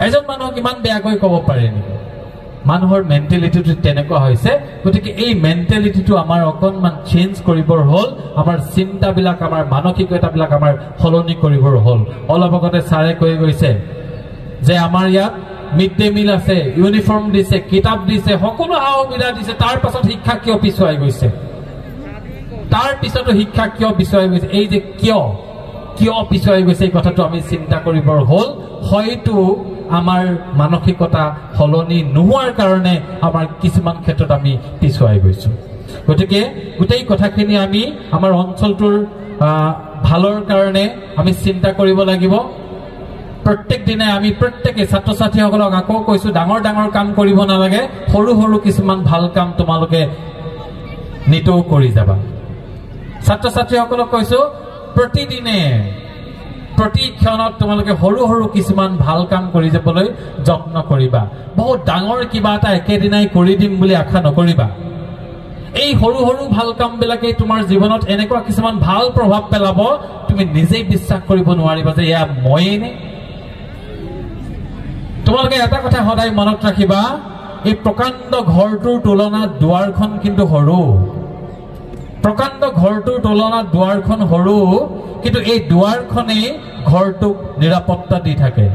এজন মানুহক ইমান বেয়াকৈ ক'ব পাৰে নেকি মানুহৰ মেণ্টেলিটিটো তেনেকুৱা হৈছে গতিকে এই মেণ্টেলিটিটো আমাৰ অকণমান চেঞ্জ কৰিবৰ হ'ল আমাৰ চিন্তাবিলাক আমাৰ মানসিকতাবিলাক আমাৰ সলনি কৰিবৰ হ'ল অলপ আগতে ছাৰে কৈ গৈছে যে আমাৰ ইয়াত মিড ডে মিল আছে ইউনিফৰ্ম দিছে কিতাপ দিছে সকলো সা সুবিধা দিছে তাৰ পাছত শিক্ষা কিয় পিছুৱাই গৈছে তাৰ পিছতো শিক্ষা কিয় পিছুৱাই গৈছে এই যে কিয় পিছুৱাই গৈছে এই কথাটো আমি চিন্তা কৰিবৰ হ'ল হয়তো আমাৰ মানসিকতা সলনি নোহোৱাৰ কাৰণে আমাৰ কিছুমান ক্ষেত্ৰত আমি পিছুৱাই গৈছো গতিকে গোটেই কথাখিনি আমি আমাৰ অঞ্চলটোৰ ভালৰ কাৰণে আমি চিন্তা কৰিব লাগিব প্ৰত্যেক দিনে আমি প্ৰত্যেকে ছাত্ৰ ছাত্ৰীসকলক আকৌ কৈছো ডাঙৰ ডাঙৰ কাম কৰিব নালাগে সৰু সৰু কিছুমান ভাল কাম তোমালোকে নিতৌ কৰি যাবা ছাত্ৰ ছাত্ৰীসকলক কৈছো প্ৰতিদিনে প্ৰতি ক্ষণত তোমালোকে সৰু সৰু কিছুমান ভাল কাম কৰি যাবলৈ যত্ন কৰিবা বহুত ডাঙৰ কিবা এটা একেদিনাই কৰি দিম বুলি আশা নকৰিবা এই সৰু সৰু ভাল কামবিলাকে তোমাৰ জীৱনত এনেকুৱা কিছুমান ভাল প্ৰভাৱ পেলাব তুমি নিজেই বিশ্বাস কৰিব নোৱাৰিবা যে এয়া ময়েই নে তোমালোকে এটা কথা সদায় মনত ৰাখিবা এই প্ৰকাণ্ড ঘৰটোৰ তুলনাত দুৱাৰখন কিন্তু সৰু প্ৰকাণ্ড ঘৰটোৰ তুলনাত দুৱাৰখন সৰু, কিন্তু এই দুৱাৰখনেই ঘৰটোক নিৰাপত্তা দি থাকে।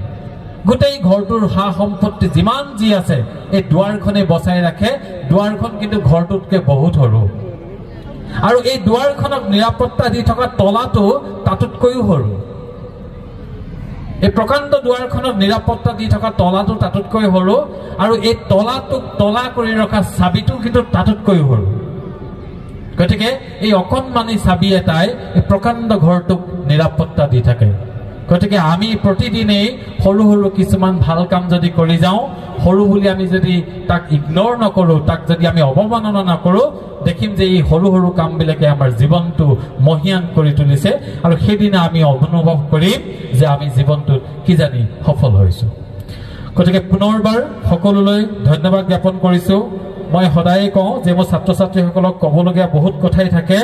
গোটেই ঘৰটোৰ সা সম্পত্তি যিমান যি আছে এই দুৱাৰখনে বচাই ৰাখে। দুৱাৰখন কিন্তু ঘৰটোতকৈ বহুত সৰু, আৰু এই দুৱাৰখনক নিৰাপত্তা দি থকা তলাটো তাতোতকৈও সৰু। এই প্ৰকাণ্ড দুৱাৰখনক নিৰাপত্তা দি থকা তলাটো তাতোতকৈ সৰু, আৰু এই তলাটোক তলা কৰি ৰখা চাবিটো কিন্তু তাতোতকৈ সৰু। গতিকে এই অকণমানি চাবি এটাই এই প্ৰকাণ্ড ঘৰটোক নিৰাপত্তা দি থাকে। গতিকে আমি প্ৰতিদিনেই সৰু সৰু কিছুমান ভাল কাম যদি কৰি যাওঁ, সৰু বুলি আমি যদি তাক ইগনোৰ নকৰোঁ, তাক যদি আমি অৱমাননা নকৰোঁ, দেখিম যে এই সৰু সৰু কামবিলাকে আমাৰ জীৱনটো মহিয়ান কৰি তুলিছে, আৰু সেইদিনা আমি অনুভৱ কৰিম যে আমি জীৱনটোত কিজানি সফল হৈছোঁ। গতিকে পুনৰবাৰ সকলোলৈ ধন্যবাদ জ্ঞাপন কৰিছোঁ। মই সদায়ে কওঁ যে মোৰ ছাত্ৰ ছাত্ৰীসকলক ক'বলগীয়া বহুত কথাই থাকে,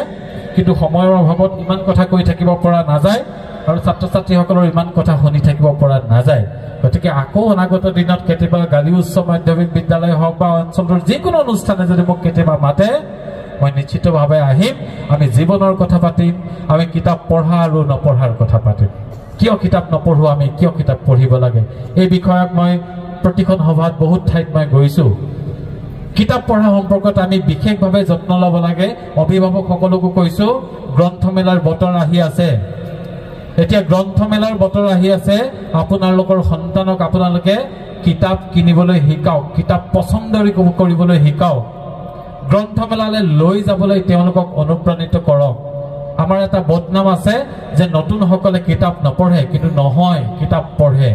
কিন্তু সময়ৰ অভাৱত ইমান কথা কৈ থাকিব পৰা নাযায়, আৰু ছাত্ৰ ছাত্ৰীসকলৰ ইমান কথা শুনি থাকিব পৰা নাযায়। গতিকে আকৌ অনাগত দিনত কেতিয়াবা গালি উচ্চ মাধ্যমিক বিদ্যালয় হওক বা অঞ্চলটোৰ যিকোনো অনুষ্ঠানে যদি মোক কেতিয়াবা মাতে, মই নিশ্চিতভাৱে আহিম। আমি জীৱনৰ কথা পাতিম, আমি কিতাপ পঢ়া আৰু নপঢ়াৰ কথা পাতিম। কিয় কিতাপ নপঢ়োঁ, আমি কিয় কিতাপ পঢ়িব লাগে, এই বিষয়ক মই প্ৰতিখন সভাত বহুত ঠাইত মই গৈছোঁ। কিতাপ পঢ়া সম্পৰ্কত আমি বিশেষভাৱে যত্ন ল'ব লাগে। অভিভাৱকসকলকো কৈছোঁ, গ্ৰন্থমেলাৰ বতৰ আহি আছে। এতিয়া গ্ৰন্থমেলাৰ বতৰ আহি আছে, আপোনালোকৰ সন্তানক আপোনালোকে কিতাপ কিনিবলৈ শিকাওক, কিতাপ পচন্দ কৰিবলৈ শিকাওক, গ্ৰন্থমেলালৈ লৈ যাবলৈ তেওঁলোকক অনুপ্ৰাণিত কৰক। আমাৰ এটা বদনাম আছে যে নতুনসকলে কিতাপ নপঢ়ে, কিন্তু নহয়, কিতাপ পঢ়ে,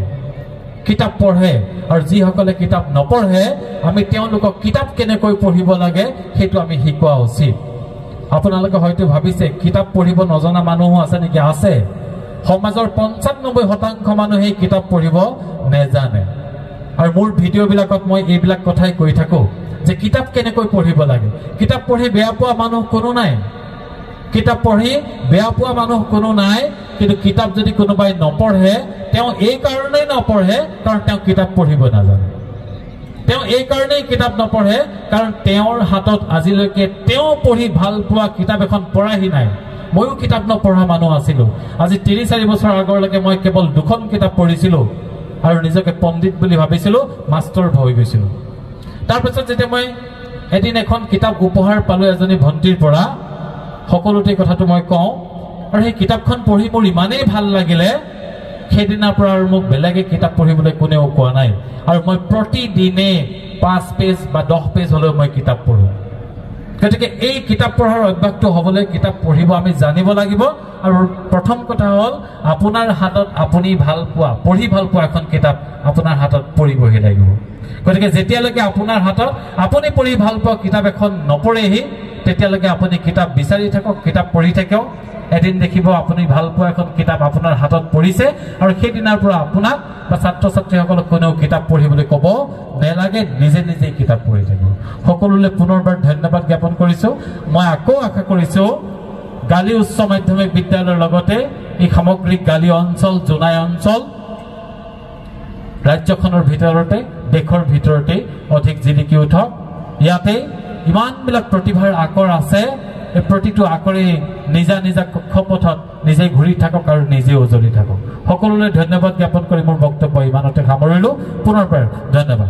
কিতাপ পঢ়ে। আৰু যিসকলে কিতাপ নপঢ়ে, আমি তেওঁলোকক কিতাপ কেনেকৈ পঢ়িব লাগে সেইটো আমি শিকোৱা উচিত। আপোনালোকে হয়তো ভাবিছে কিতাপ পঢ়িব নজনা মানুহো আছে নেকি? আছে। সমাজৰ ৯৫% মানুহেই কিতাপ পঢ়িব নেজানে। আৰু মোৰ ভিডিঅ'বিলাকত মই এইবিলাক কথাই কৈ থাকোঁ যে কিতাপ কেনেকৈ পঢ়িব লাগে। কিতাপ পঢ়ি বেয়া পোৱা মানুহ কোনো নাই, কিতাপ পঢ়ি বেয়া পোৱা মানুহ কোনো নাই, কিন্তু কিতাপ যদি কোনোবাই নপঢ়ে, তেওঁ এই কাৰণেই নপঢ়ে কাৰণ তেওঁ কিতাপ পঢ়িব নাজানে। তেওঁ এই কাৰণেই কিতাপ নপঢ়ে কাৰণ তেওঁৰ হাতত আজিলৈকে তেওঁ পঢ়ি ভাল পোৱা কিতাপ এখন পঢ়াহি নাই। ময়ো কিতাপ নপঢ়া মানুহ আছিলোঁ। আজি ৩-৪ বছৰ আগলৈকে মই কেৱল 2খন কিতাপ পঢ়িছিলোঁ আৰু নিজকে পণ্ডিত বুলি ভাবিছিলোঁ, মাষ্টৰ হৈ গৈছিলোঁ। তাৰপিছত যেতিয়া মই এদিন এখন কিতাপ উপহাৰ পালোঁ এজনী ভণ্টিৰ পৰা, সকলোতে কথাটো মই কওঁ, আৰু সেই কিতাপখন পঢ়ি মোৰ ইমানেই ভাল লাগিলে, সেইদিনাৰ পৰা আৰু মোক বেলেগে কিতাপ পঢ়িবলৈ কোনেও কোৱা নাই। আৰু মই প্ৰতিদিনে 5 পেজ বা 10 পেজ হ'লেও মই কিতাপ পঢ়োঁ। গতিকে এই কিতাপ পঢ়াৰ অভ্যাসটো হ'বলৈ কিতাপ পঢ়িব আমি জানিব লাগিব। আৰু প্ৰথম কথা হ'ল, আপোনাৰ হাতত আপুনি ভাল পোৱা, পঢ়ি ভাল পোৱা এখন কিতাপ আপোনাৰ হাতত পৰিবহি লাগিব। গতিকে যেতিয়ালৈকে আপোনাৰ হাতত আপুনি পঢ়ি ভাল পোৱা কিতাপ এখন নপঢ়েহি, তেতিয়ালৈকে আপুনি কিতাপ বিচাৰি থাকক, কিতাপ পঢ়ি থাকক। এদিন দেখিব আপুনি ভাল পোৱা এখন কিতাপ আপোনাৰ হাতত পৰিছে, আৰু সেইদিনাৰ পৰা আপোনাক বা ছাত্ৰ ছাত্ৰীসকলক কোনেও কিতাপ পঢ়িবলৈ ক'ব নেলাগে, নিজে নিজেই কিতাপ পঢ়ি থাকিব। সকলোলৈ পুনৰবাৰ ধন্যবাদ জ্ঞাপন কৰিছোঁ। মই আকৌ আশা কৰিছোঁ গালি উচ্চ মাধ্যমিক বিদ্যালয়ৰ লগতে এই সামগ্ৰিক গালি অঞ্চল, জোনাই অঞ্চল ৰাজ্যখনৰ ভিতৰতে, দেশৰ ভিতৰতে অধিক জিলিকি উঠক। ইয়াতে ইমানবিলাক প্ৰতিভাৰ আকৰ আছে, এই প্ৰতিটো আকৰে নিজা নিজা কক্ষপথত নিজে ঘূৰি থাকক আৰু নিজে উজলি থাকক। সকলোলৈ ধন্যবাদ জ্ঞাপন কৰি মোৰ বক্তব্য ইমানতে সামৰিলোঁ। পুনৰবাৰ ধন্যবাদ।